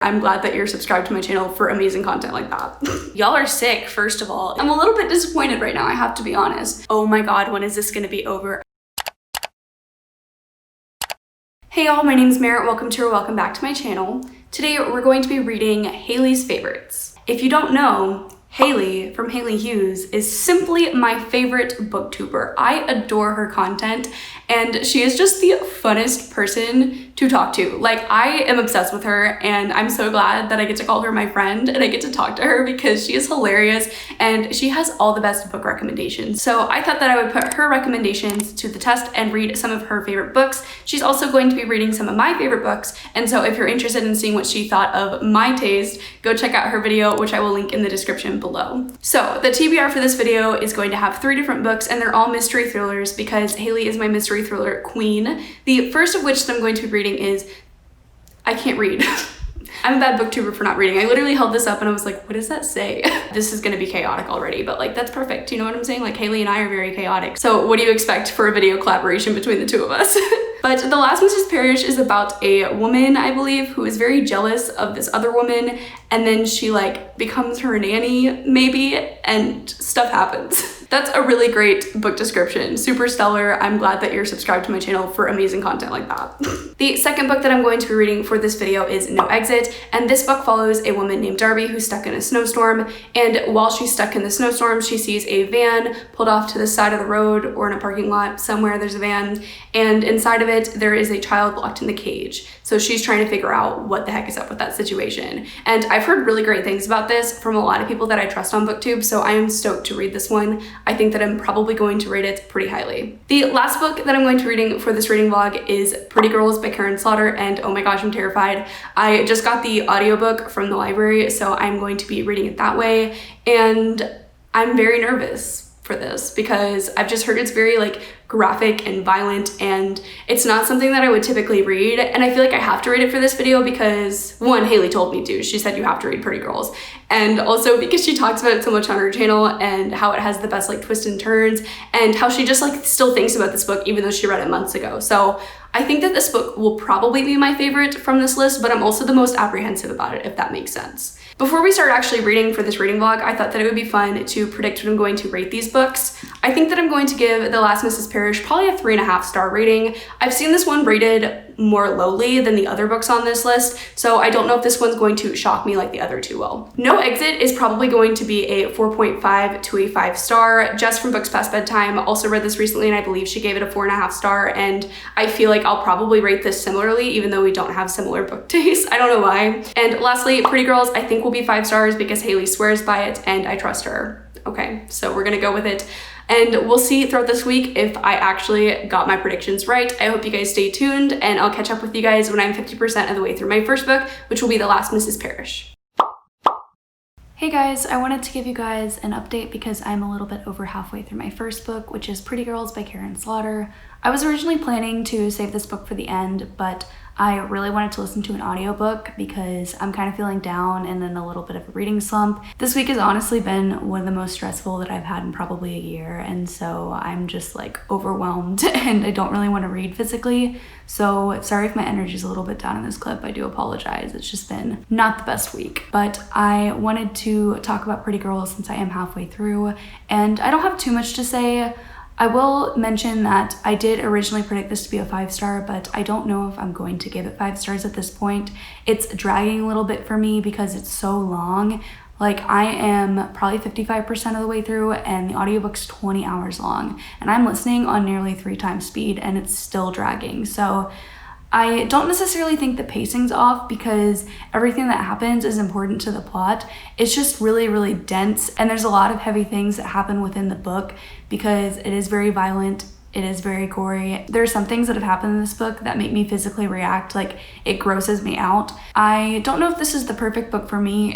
I'm glad that you're subscribed to my channel for amazing content like that. Y'all are sick, first of all. I'm a little bit disappointed right now, I have to be honest. Oh my god, when is this gonna be over? Hey y'all, my name is Merritt. Welcome back to my channel. Today we're going to be reading Hailey's favorites. If you don't know, Hailey from Hailey Hughes is simply my favorite booktuber. I adore her content and she is just the funnest person to talk to. Like, I am obsessed with her and I'm so glad that I get to call her my friend and I get to talk to her because she is hilarious and she has all the best book recommendations. So I thought that I would put her recommendations to the test and read some of her favorite books. She's also going to be reading some of my favorite books, and so if you're interested in seeing what she thought of my taste, go check out her video, which I will link in the description below. So the TBR for this video is going to have 3 different books and they're all mystery thrillers because Hailey is my mystery thriller queen. The first of which that I'm going to be reading is, I can't read. I'm a bad booktuber for not reading. I literally held this up and I was like, what does that say? This is gonna be chaotic already, but like, that's perfect. You know what I'm saying? Like, Hailey and I are very chaotic. So what do you expect for a video collaboration between the two of us? But The Last Mrs. Parrish is about a woman, I believe, who is very jealous of this other woman, and then she like becomes her nanny, maybe, and stuff happens. That's a really great book description. Super stellar. I'm glad that you're subscribed to my channel for amazing content like that. The second book that I'm going to be reading for this video is No Exit, and this book follows a woman named Darby who's stuck in a snowstorm, and while she's stuck in the snowstorm, she sees a van pulled off to the side of the road or in a parking lot somewhere. There's a van, and inside of it there is a child locked in the cage. So she's trying to figure out what the heck is up with that situation. And I've heard really great things about this from a lot of people that I trust on booktube, so I am stoked to read this one. I think that I'm probably going to rate it pretty highly. The last book that I'm going to be reading for this reading vlog is Pretty Girls by Karen Slaughter, and oh my gosh, I'm terrified. I just got the audiobook from the library, so I'm going to be reading it that way, and I'm very nervous for this because I've just heard it's very like graphic and violent, and it's not something that I would typically read, and I feel like I have to read it for this video because, one, Hailey told me to. She said you have to read Pretty Girls, and also because she talks about it so much on her channel and how it has the best like twists and turns and how she just like still thinks about this book even though she read it months ago. So I think that this book will probably be my favorite from this list, but I'm also the most apprehensive about it, if that makes sense. Before we start actually reading for this reading vlog, I thought that it would be fun to predict what I'm going to rate these books. I think that I'm going to give The Last Mrs. Parrish probably a 3.5 star rating. I've seen this one rated more lowly than the other books on this list, so I don't know if this one's going to shock me like the other two will. No Exit is probably going to be a 4.5 to a 5 star. Jess from Bookspastbedtime also read this recently and I believe she gave it a 4.5 star, and I feel like I'll probably rate this similarly even though we don't have similar book tastes. I don't know why. And lastly, Pretty Girls I think will be 5 stars because Hailey swears by it and I trust her. Okay, so we're gonna go with it. And we'll see throughout this week if I actually got my predictions right. I hope you guys stay tuned and I'll catch up with you guys when I'm 50% of the way through my first book, which will be The Last Mrs. Parrish. Hey guys, I wanted to give you guys an update because I'm a little bit over halfway through my first book, which is Pretty Girls by Karen Slaughter. I was originally planning to save this book for the end, but I really wanted to listen to an audiobook because I'm kind of feeling down and in a little bit of a reading slump. This week has honestly been one of the most stressful that I've had in probably a year, and so I'm just like overwhelmed and I don't really want to read physically. So sorry if my energy is a little bit down in this clip. I do apologize. It's just been not the best week, but I wanted to talk about Pretty Girls since I am halfway through and I don't have too much to say. I will mention that I did originally predict this to be a 5 star, but I don't know if I'm going to give it 5 stars at this point. It's dragging a little bit for me because it's so long. Like, I am probably 55% of the way through and the audiobook's 20 hours long and I'm listening on nearly 3 times speed and it's still dragging. So I don't necessarily think the pacing's off because everything that happens is important to the plot. It's just really, really dense and there's a lot of heavy things that happen within the book because it is very violent. It is very gory. There are some things that have happened in this book that make me physically react, like it grosses me out. I don't know if this is the perfect book for me.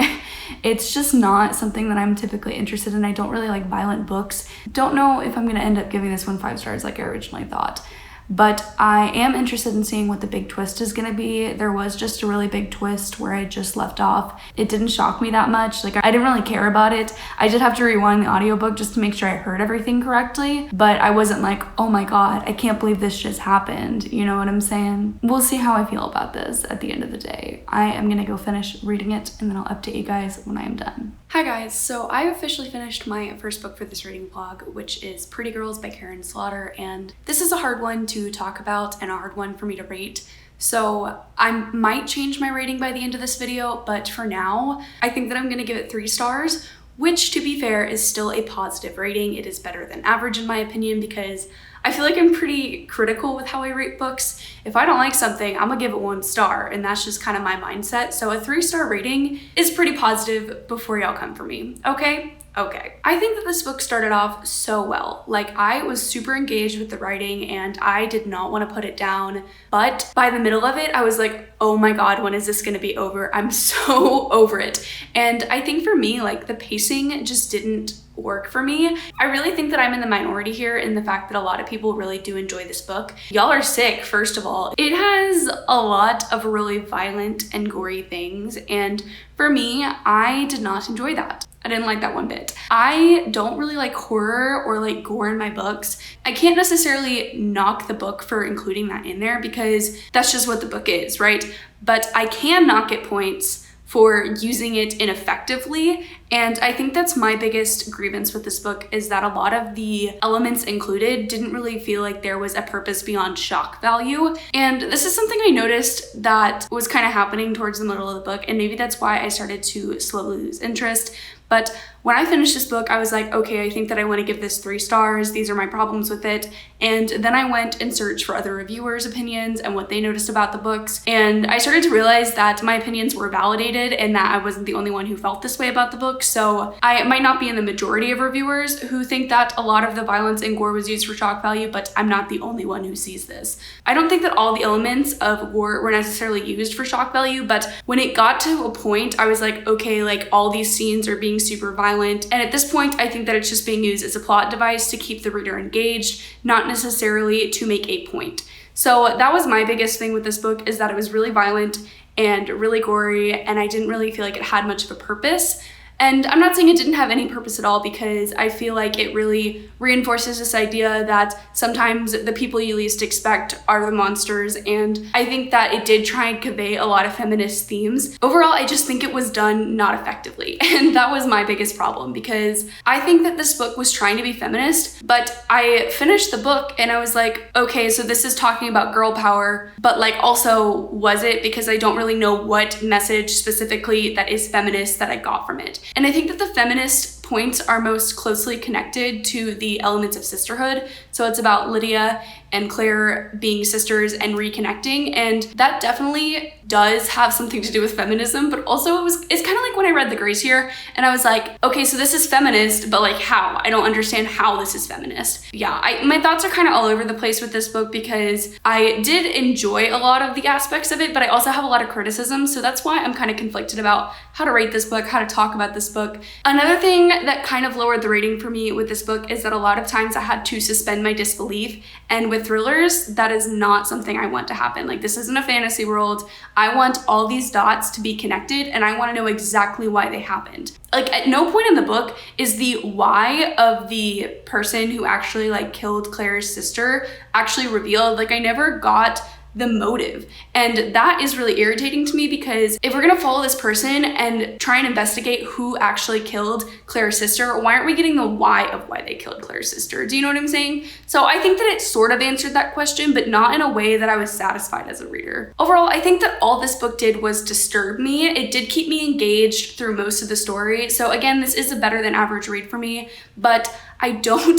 It's just not something that I'm typically interested in. I don't really like violent books. Don't know if I'm gonna end up giving this one 5 stars like I originally thought. but I am interested in seeing what the big twist is gonna be. There was just a really big twist where I just left off. It didn't shock me that much. Like, I didn't really care about it. I did have to rewind the audiobook just to make sure I heard everything correctly, but I wasn't like, oh my god, I can't believe this just happened. You know what I'm saying? We'll see how I feel about this at the end of the day. I am gonna go finish reading it and then I'll update you guys when I am done. Hi guys, so I officially finished my first book for this reading vlog, which is Pretty Girls by Karen Slaughter, and this is a hard one to talk about and a hard one for me to rate. So I might change my rating by the end of this video, but for now, I think that I'm gonna give it 3 stars, which to be fair is still a positive rating. It is better than average in my opinion because I feel like I'm pretty critical with how I rate books. If I don't like something, I'm gonna give it 1 star, and that's just kind of my mindset. So a 3-star rating is pretty positive before y'all come for me, okay? Okay. I think that this book started off so well. Like, I was super engaged with the writing and I did not want to put it down, but by the middle of it, I was like, oh my god, when is this gonna be over? I'm so over it. And I think for me, like, the pacing just didn't work for me. I really think that I'm in the minority here in the fact that a lot of people really do enjoy this book. Y'all are sick, first of all. It has a lot of really violent and gory things, and for me, I did not enjoy that. I didn't like that one bit. I don't really like horror or like gore in my books. I can't necessarily knock the book for including that in there because that's just what the book is, right? But I can knock it points for using it ineffectively, and I think that's my biggest grievance with this book is that a lot of the elements included didn't really feel like there was a purpose beyond shock value. And this is something I noticed that was kind of happening towards the middle of the book, and maybe that's why I started to slowly lose interest. But when I finished this book, I was like, okay, I think that I want to give this 3 stars. These are my problems with it. And then I went and searched for other reviewers' opinions and what they noticed about the books. And I started to realize that my opinions were validated and that I wasn't the only one who felt this way about the book. So I might not be in the majority of reviewers who think that a lot of the violence and gore was used for shock value, but I'm not the only one who sees this. I don't think that all the elements of gore were necessarily used for shock value, but when it got to a point, I was like, okay, like all these scenes are being super violent. And at this point, I think that it's just being used as a plot device to keep the reader engaged, not necessarily to make a point. So that was my biggest thing with this book, is that it was really violent and really gory, and I didn't really feel like it had much of a purpose. And I'm not saying it didn't have any purpose at all, because I feel like it really reinforces this idea that sometimes the people you least expect are the monsters, and I think that it did try and convey a lot of feminist themes. Overall, I just think it was done not effectively, and that was my biggest problem, because I think that this book was trying to be feminist, but I finished the book and I was like, okay, so this is talking about girl power, but like also was it? Because I don't really know what message specifically that is feminist that I got from it. And I think that the feminist points are most closely connected to the elements of sisterhood. So it's about Lydia and Claire being sisters and reconnecting, and that definitely does have something to do with feminism, but also it's kind of like when I read The Grace here and I was like, okay, so this is feminist, but like how? I don't understand how this is feminist. Yeah, my thoughts are kind of all over the place with this book because I did enjoy a lot of the aspects of it, but I also have a lot of criticism, so that's why I'm kind of conflicted about how to rate this book, how to talk about this book. Another thing that kind of lowered the rating for me with this book is that a lot of times I had to suspend my disbelief, and with thrillers, that is not something I want to happen. Like, this isn't a fantasy world. I want all these dots to be connected, and I want to know exactly why they happened. Like, at no point in the book is the why of the person who actually like killed Claire's sister actually revealed. Like, I never got the motive, and that is really irritating to me, because if we're gonna follow this person and try and investigate who actually killed Claire's sister, why aren't we getting the why of why they killed Claire's sister? Do you know what I'm saying? So I think that it sort of answered that question, but not in a way that I was satisfied as a reader. Overall, I think that all this book did was disturb me. It did keep me engaged through most of the story. So again, this is a better than average read for me, but I don't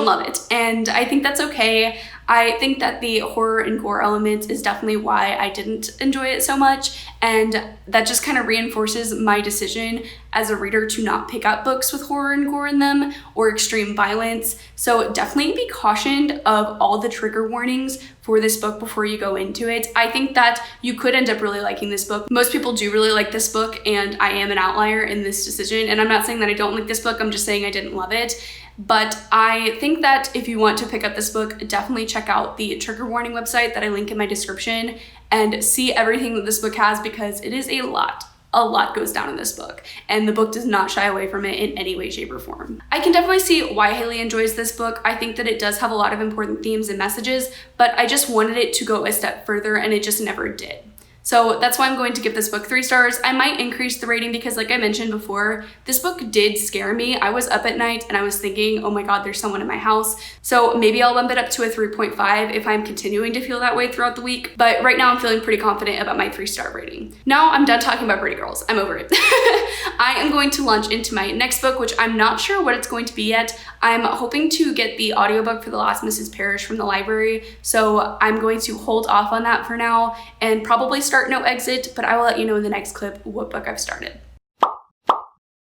love it, and I think that's okay. I think that the horror and gore element is definitely why I didn't enjoy it so much, and that just kind of reinforces my decision as a reader to not pick up books with horror and gore in them or extreme violence. So definitely be cautioned of all the trigger warnings for this book before you go into it. I think that you could end up really liking this book. Most people do really like this book, and I am an outlier in this decision, and I'm not saying that I don't like this book, I'm just saying I didn't love it. but I think that if you want to pick up this book, definitely check out the trigger warning website that I link in my description and see everything that this book has, because it is a lot. A lot goes down in this book, and the book does not shy away from it in any way, shape, or form. I can definitely see why Hailey enjoys this book. I think that it does have a lot of important themes and messages, but I just wanted it to go a step further, and it just never did. So that's why I'm going to give this book 3 stars. I might increase the rating because, like I mentioned before, this book did scare me. I was up at night and I was thinking, oh my god, there's someone in my house. So maybe I'll bump it up to a 3.5 if I'm continuing to feel that way throughout the week. But right now I'm feeling pretty confident about my 3-star rating. Now I'm done talking about pretty girls. I'm over it. I am going to launch into my next book, which I'm not sure what it's going to be yet. I'm hoping to get the audiobook for The Last Mrs. Parrish from the library. So I'm going to hold off on that for now and probably start No Exit, but I will let you know in the next clip what book I've started.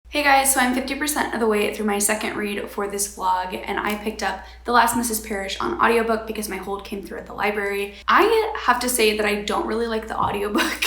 Hey guys, so I'm 50% of the way through my second read for this vlog, and I picked up The Last Mrs. Parrish on audiobook because my hold came through at the library. I have to say that I don't really like the audiobook.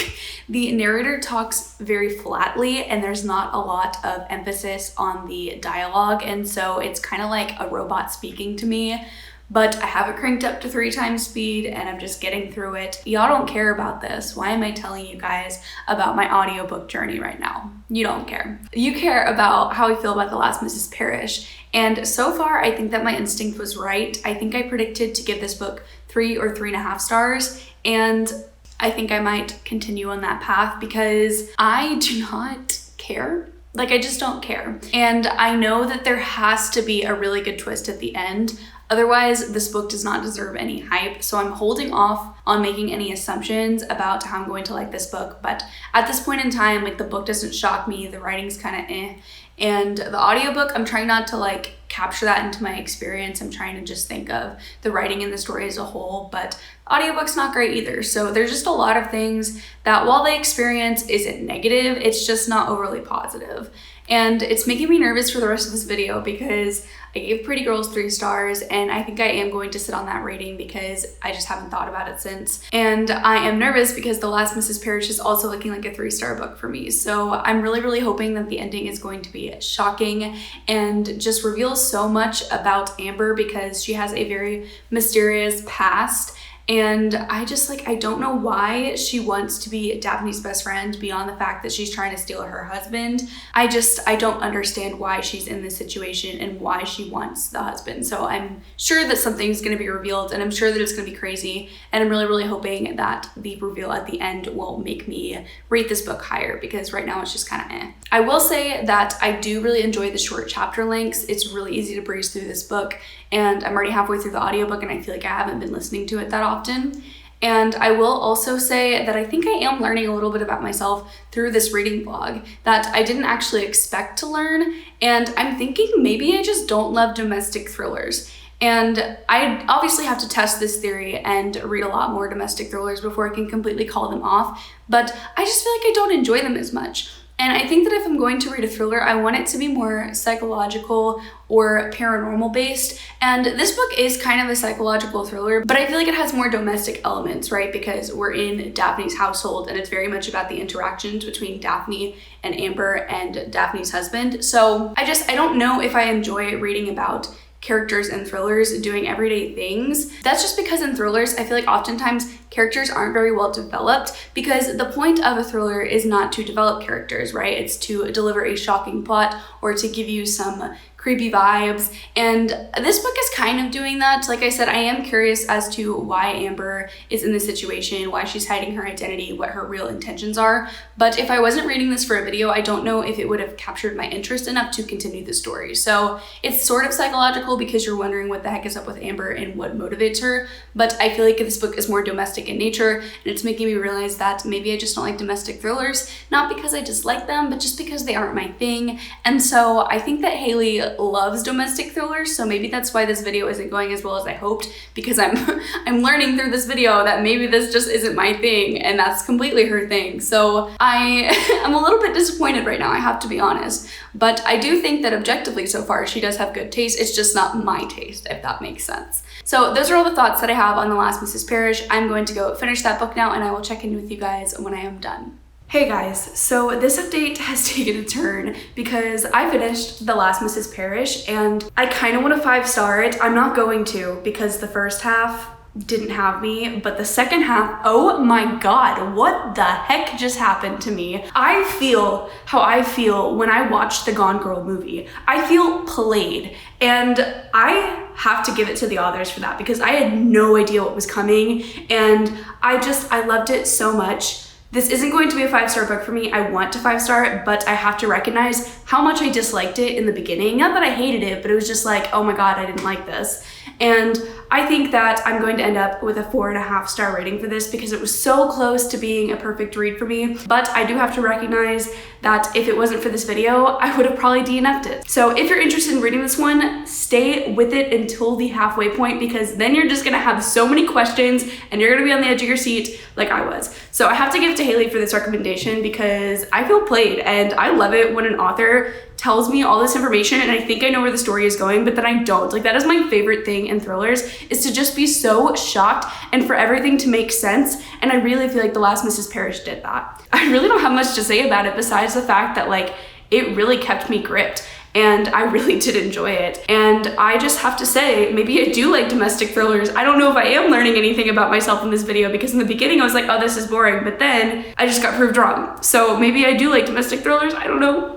The narrator talks very flatly and there's not a lot of emphasis on the dialogue, and so it's kind of like a robot speaking to me. But I have it cranked up to 3 times speed and I'm just getting through it. Y'all don't care about this. Why am I telling you guys about my audiobook journey right now? You don't care. You care about how I feel about The Last Mrs. Parrish. And so far, I think that my instinct was right. I think I predicted to give this book 3 or 3.5 stars. And I think I might continue on that path because I do not care. Like, I just don't care. And I know that there has to be a really good twist at the end. Otherwise, this book does not deserve any hype, so I'm holding off on making any assumptions about how I'm going to like this book. But at this point in time, like, the book doesn't shock me, the writing's kind of eh. And the audiobook, I'm trying not to like capture that into my experience. I'm trying to just think of the writing and the story as a whole, but audiobook's not great either. So there's just a lot of things that while the experience isn't negative, it's just not overly positive. And it's making me nervous for the rest of this video because I gave Pretty Girls 3 stars and I think I am going to sit on that rating because I just haven't thought about it since. And I am nervous because The Last Mrs. Parrish is also looking like a 3-star book for me. So I'm really hoping that the ending is going to be shocking and just reveals so much about Amber because she has a very mysterious past. And I just I don't know why she wants to be Daphne's best friend beyond the fact that she's trying to steal her husband. I don't understand why she's in this situation and why she wants the husband. So I'm sure that something's going to be revealed and I'm sure that it's going to be crazy. And I'm really hoping that the reveal at the end will make me rate this book higher because right now it's just kind of eh. I will say that I do really enjoy the short chapter lengths. It's really easy to breeze through this book. And I'm already halfway through the audiobook and I feel like I haven't been listening to it that often. And I will also say that I think I am learning a little bit about myself through this reading vlog that I didn't actually expect to learn. And I'm thinking maybe I just don't love domestic thrillers. And I obviously have to test this theory and read a lot more domestic thrillers before I can completely call them off. But I just feel like I don't enjoy them as much. And I think that if I'm going to read a thriller, I want it to be more psychological or paranormal based. And this book is kind of a psychological thriller, but I feel like it has more domestic elements, right? Because we're in Daphne's household and it's very much about the interactions between Daphne and Amber and Daphne's husband. So I don't know if I enjoy reading about characters in thrillers doing everyday things. That's just because in thrillers, I feel like oftentimes characters aren't very well developed because the point of a thriller is not to develop characters, right? It's to deliver a shocking plot or to give you some creepy vibes. And this book is kind of doing that. Like I said, I am curious as to why Amber is in this situation, why she's hiding her identity, what her real intentions are. But if I wasn't reading this for a video, I don't know if it would have captured my interest enough to continue the story. So it's sort of psychological because you're wondering what the heck is up with Amber and what motivates her. But I feel like this book is more domestic in nature and it's making me realize that maybe I just don't like domestic thrillers, not because I dislike them, but just because they aren't my thing. And so I think that Hailey loves domestic thrillers, so maybe that's why this video isn't going as well as I hoped, because I'm learning through this video that maybe this just isn't my thing and that's completely her thing. So I am a little bit disappointed right now, I have to be honest, but I do think that objectively so far she does have good taste. It's just not my taste, if that makes sense. So those are all the thoughts that I have on The Last Mrs. Parrish. I'm going to go finish that book now and I will check in with you guys when I am done. Hey guys, so this update has taken a turn because I finished The Last Mrs. Parrish and I kind of want to 5-star it. I'm not going to because the first half didn't have me, but the second half, oh my god, what the heck just happened to me? I feel how I feel when I watched the Gone Girl movie. I feel played, and I have to give it to the authors for that because I had no idea what was coming, and I loved it so much. This isn't going to be a 5-star book for me. I want to 5-star it, but I have to recognize how much I disliked it in the beginning. Not that I hated it, but it was just like, oh my god, I didn't like this. And I think that I'm going to end up with a 4.5-star rating for this because it was so close to being a perfect read for me. But I do have to recognize that if it wasn't for this video, I would have probably DNF'd it. So if you're interested in reading this one, stay with it until the halfway point because then you're just gonna have so many questions and you're gonna be on the edge of your seat like I was. So I have to give it to Hailey for this recommendation because I feel played and I love it when an author tells me all this information and I think I know where the story is going, but then I don't. Like, that is my favorite thing in thrillers, is to just be so shocked and for everything to make sense. And I really feel like The Last Mrs. Parrish did that. I really don't have much to say about it besides the fact that like it really kept me gripped. And I really did enjoy it. And I just have to say, maybe I do like domestic thrillers. I don't know if I am learning anything about myself in this video because in the beginning I was like, oh, this is boring. But then I just got proved wrong. So maybe I do like domestic thrillers. I don't know.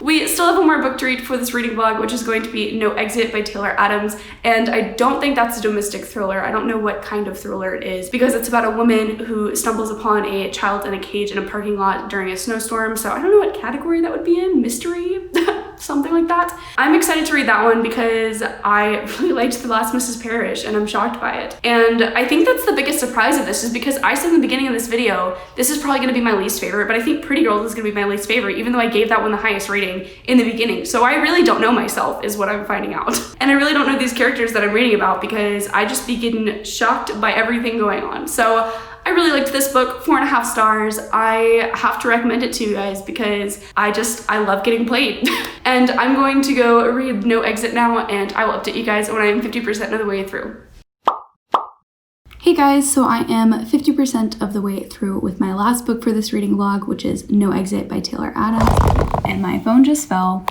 We still have one more book to read for this reading vlog, which is going to be No Exit by Taylor Adams. And I don't think that's a domestic thriller. I don't know what kind of thriller it is because it's about a woman who stumbles upon a child in a cage in a parking lot during a snowstorm. So I don't know what category that would be in. Mystery? Something like that. I'm excited to read that one because I really liked The Last Mrs. Parrish and I'm shocked by it. And I think that's the biggest surprise of this is because I said in the beginning of this video, this is probably gonna be my least favorite, but I think Pretty Girls is gonna be my least favorite, even though I gave that one the highest rating in the beginning. So I really don't know myself is what I'm finding out. And I really don't know these characters that I'm reading about because I just be getting shocked by everything going on. So I really liked this book, 4.5 stars. I have to recommend it to you guys because I love getting played. And I'm going to go read No Exit now and I will update you guys when I am 50% of the way through. Hey guys, so I am 50% of the way through with my last book for this reading vlog, which is No Exit by Taylor Adams. And my phone just fell.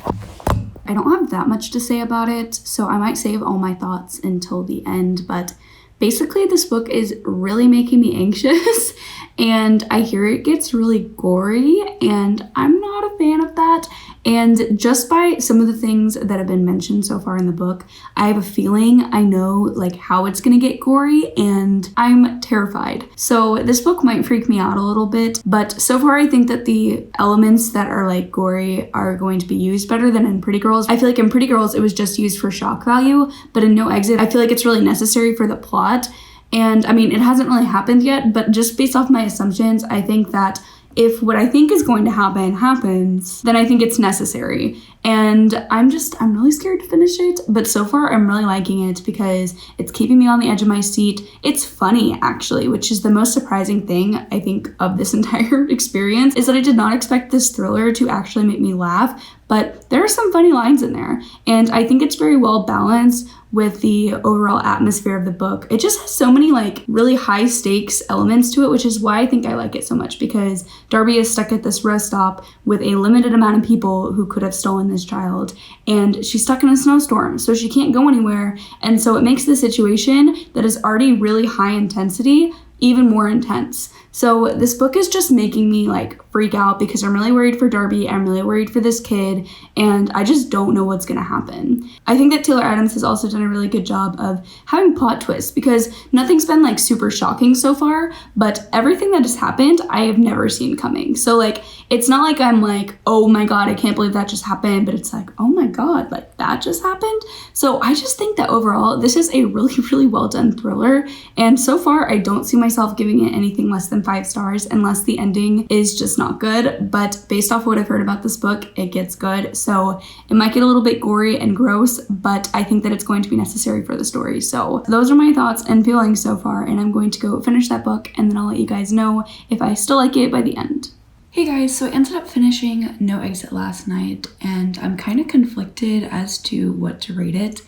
I don't have that much to say about it, so I might save all my thoughts until the end, but basically, this book is really making me anxious and I hear it gets really gory and I'm not a fan of that. And just by some of the things that have been mentioned so far in the book, I have a feeling I know like how it's gonna get gory and I'm terrified. So this book might freak me out a little bit, but so far I think that the elements that are like gory are going to be used better than in Pretty Girls. I feel like in Pretty Girls, it was just used for shock value, but in No Exit, I feel like it's really necessary for the plot. And I mean, it hasn't really happened yet, but just based off my assumptions, I think that if what I think is going to happen happens, then I think it's necessary. And I'm really scared to finish it, but so far I'm really liking it because it's keeping me on the edge of my seat. It's funny actually, which is the most surprising thing I think of this entire experience, is that I did not expect this thriller to actually make me laugh, but there are some funny lines in there. And I think it's very well balanced with the overall atmosphere of the book. It just has so many like really high stakes elements to it, which is why I think I like it so much, because Darby is stuck at this rest stop with a limited amount of people who could have stolen this child, and she's stuck in a snowstorm, so she can't go anywhere. And so it makes the situation that is already really high intensity even more intense. So this book is just making me like freak out because I'm really worried for Darby, I'm really worried for this kid, and I just don't know what's gonna happen. I think that Taylor Adams has also done a really good job of having plot twists because nothing's been like super shocking so far, but everything that has happened, I have never seen coming. So like, it's not like I'm like, oh my God, I can't believe that just happened, but it's like, oh my God, like that just happened. So I just think that overall, this is a really, really well done thriller. And so far, I don't see myself giving it anything less than 5 stars unless the ending is just not good. But based off what I've heard about this book, it gets good. So it might get a little bit gory and gross, but I think that it's going to be necessary for the story. So those are my thoughts and feelings so far, and I'm going to go finish that book and then I'll let you guys know if I still like it by the end. Hey guys, so I ended up finishing No Exit last night and I'm kind of conflicted as to what to rate it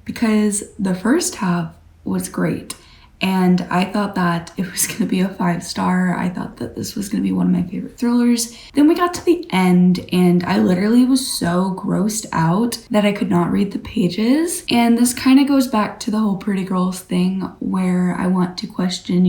because the first half was great and I thought that it was gonna be a 5-star. I thought that this was gonna be one of my favorite thrillers. Then we got to the end and I literally was so grossed out that I could not read the pages. And this kind of goes back to the whole pretty girls thing where I want to question,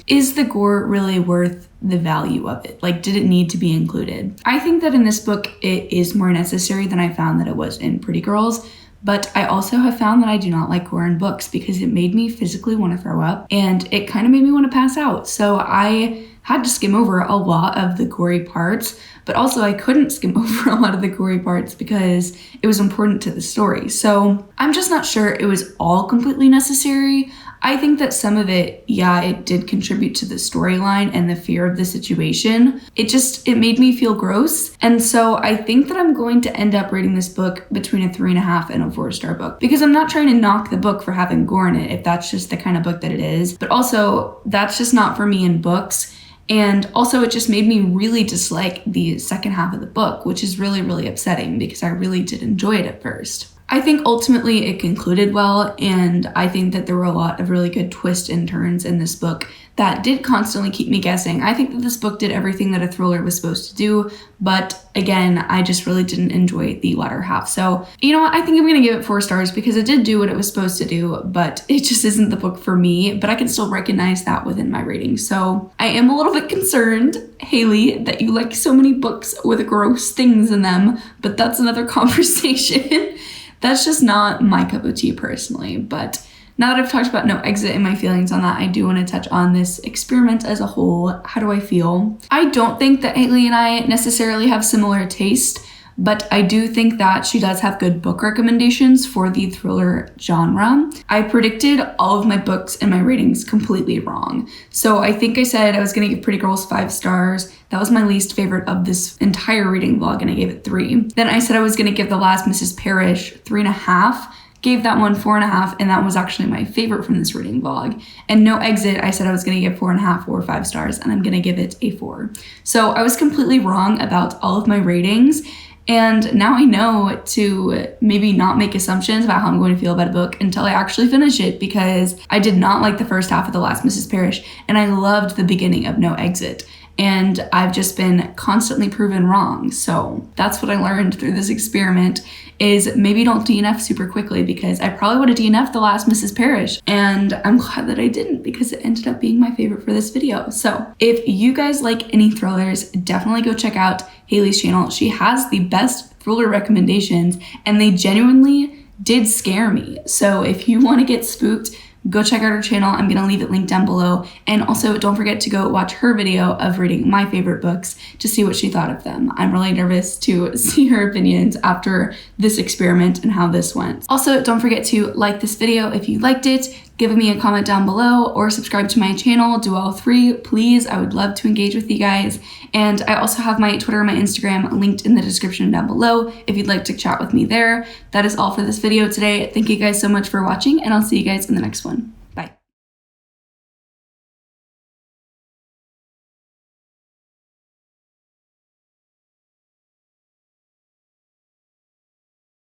is the gore really worth the value of it? Like, did it need to be included? I think that in this book, it is more necessary than I found that it was in Pretty Girls. But I also have found that I do not like gore in books because it made me physically want to throw up and it kind of made me want to pass out. So I had to skim over a lot of the gory parts, but also I couldn't skim over a lot of the gory parts because it was important to the story. So I'm just not sure it was all completely necessary. I think that some of it, yeah, it did contribute to the storyline and the fear of the situation. It made me feel gross. And so I think that I'm going to end up rating this book between a 3.5 and a 4-star book because I'm not trying to knock the book for having gore in it if that's just the kind of book that it is. But also that's just not for me in books. And also it just made me really dislike the second half of the book, which is really, really upsetting because I really did enjoy it at first. I think ultimately it concluded well, and I think that there were a lot of really good twists and turns in this book that did constantly keep me guessing. I think that this book did everything that a thriller was supposed to do, but again, I just really didn't enjoy the latter half. So, you know what? I think I'm gonna give it 4 stars because it did do what it was supposed to do, but it just isn't the book for me, but I can still recognize that within my rating. So I am a little bit concerned, Hailey, that you like so many books with gross things in them, but that's another conversation. That's just not my cup of tea personally, but now that I've talked about No Exit and my feelings on that, I do want to touch on this experiment as a whole. How do I feel? I don't think that Hailey and I necessarily have similar taste, but I do think that she does have good book recommendations for the thriller genre. I predicted all of my books and my ratings completely wrong. So I think I said I was gonna give Pretty Girls 5 stars. That was my least favorite of this entire reading vlog and I gave it 3. Then I said I was gonna give The Last Mrs. Parrish 3.5. Gave that one 4.5, and that was actually my favorite from this reading vlog. And No Exit, I said I was gonna give 4.5 or 5 stars, and I'm gonna give it a 4. So I was completely wrong about all of my ratings, and now I know to maybe not make assumptions about how I'm going to feel about a book until I actually finish it, because I did not like the first half of The Last Mrs. Parrish, and I loved the beginning of No Exit. And I've just been constantly proven wrong. So that's what I learned through this experiment, is maybe don't DNF super quickly, because I probably would have DNF'd The Last Mrs. Parrish. And I'm glad that I didn't, because it ended up being my favorite for this video. So if you guys like any thrillers, definitely go check out Hailey's channel. She has the best thriller recommendations and they genuinely did scare me. So if you want to get spooked, go check out her channel. I'm gonna leave it linked down below. And also don't forget to go watch her video of reading my favorite books to see what she thought of them. I'm really nervous to see her opinions after this experiment and how this went. Also, don't forget to like this video if you liked it, give me a comment down below, or subscribe to my channel. Do all 3, please. I would love to engage with you guys. And I also have my Twitter and my Instagram linked in the description down below if you'd like to chat with me there. That is all for this video today. Thank you guys so much for watching, and I'll see you guys in the next one.